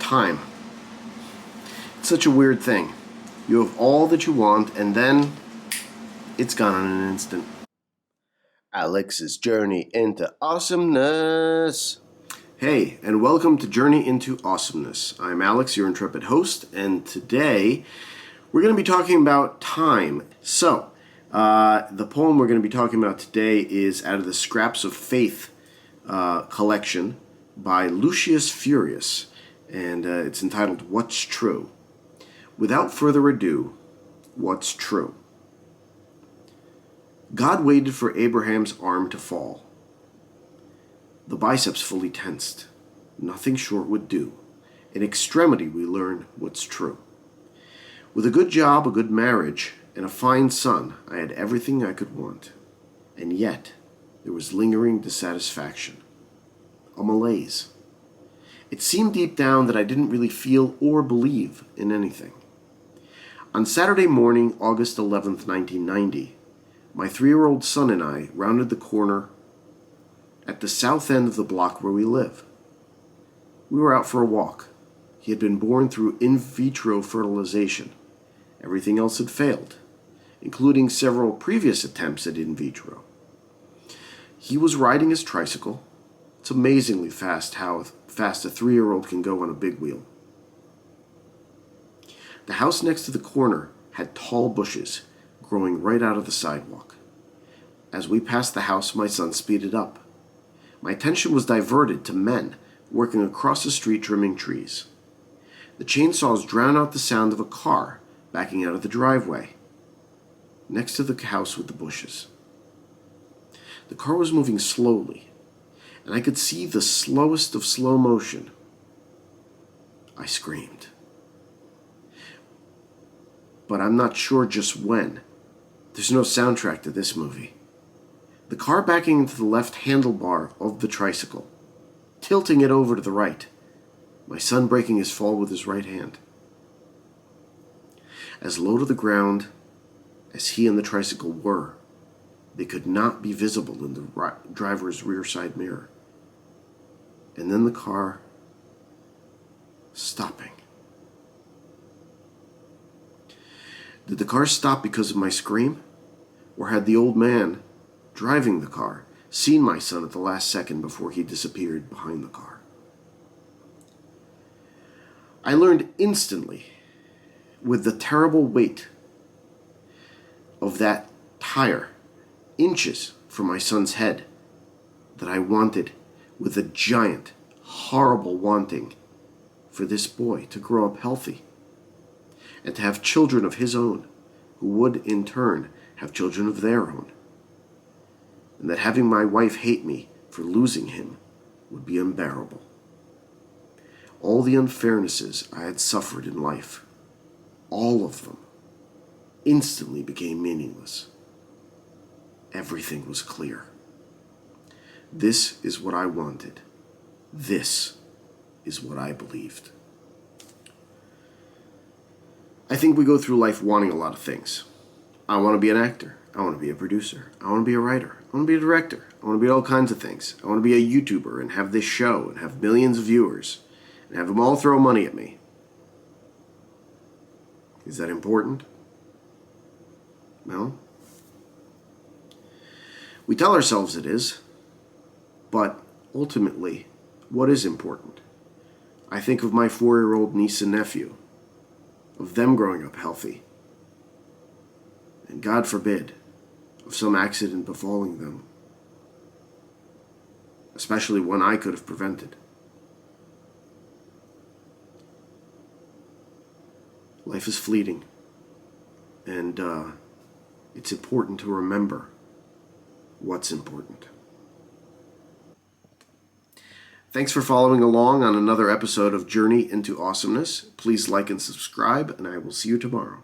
Time. It's such a weird thing. You have all that you want, and then it's gone in an instant. Alex's Journey into Awesomeness. Hey, and welcome to Journey into Awesomeness. I'm Alex, your intrepid host, and today we're going to be talking about time. So, the poem we're going to be talking about today is out of the Scraps of Faith collection by Lucius Furius, and it's entitled What's True. Without further ado, what's true? God waited for Abraham's arm to fall. The biceps fully tensed. Nothing short would do. In extremity, we learn what's true. With a good job, a good marriage, and a fine son, I had everything I could want. And yet, there was lingering dissatisfaction. A malaise. It seemed deep down that I didn't really feel or believe in anything. On Saturday morning, August 11th, 1990, my 3-year-old son and I rounded the corner at the south end of the block where we live. We were out for a walk. He had been born through in vitro fertilization. Everything else had failed, including several previous attempts at in vitro. He was riding his tricycle. It's amazingly fast how fast a 3-year-old can go on a big wheel. The house next to the corner had tall bushes growing right out of the sidewalk. As we passed the house, my son speeded up. My attention was diverted to men working across the street trimming trees. The chainsaws drowned out the sound of a car backing out of the driveway next to the house with the bushes. The car was moving slowly, and I could see the slowest of slow motion. I screamed. But I'm not sure just when. There's no soundtrack to this movie. The car backing into the left handlebar of the tricycle, tilting it over to the right, my son breaking his fall with his right hand. As low to the ground as he and the tricycle were, they could not be visible in the driver's rear side mirror. And then the car stopping. Did the car stop because of my scream? Or had the old man driving the car seen my son at the last second before he disappeared behind the car? I learned instantly, with the terrible weight of that tire inches from my son's head, that I wanted, with a giant, horrible wanting, for this boy to grow up healthy and to have children of his own, who would, in turn, have children of their own. And that having my wife hate me for losing him would be unbearable. All the unfairnesses I had suffered in life, all of them, instantly became meaningless. Everything was clear. This is what I wanted. This is what I believed. I think we go through life wanting a lot of things. I want to be an actor. I want to be a producer. I want to be a writer. I want to be a director. I want to be all kinds of things. I want to be a YouTuber and have this show and have millions of viewers and have them all throw money at me. Is that important? No. We tell ourselves it is, but ultimately, what is important? I think of my 4-year-old niece and nephew, of them growing up healthy, and God forbid, of some accident befalling them, especially one I could have prevented. Life is fleeting, and it's important to remember what's important. Thanks for following along on another episode of Journey into Awesomeness. Please like and subscribe, and I will see you tomorrow.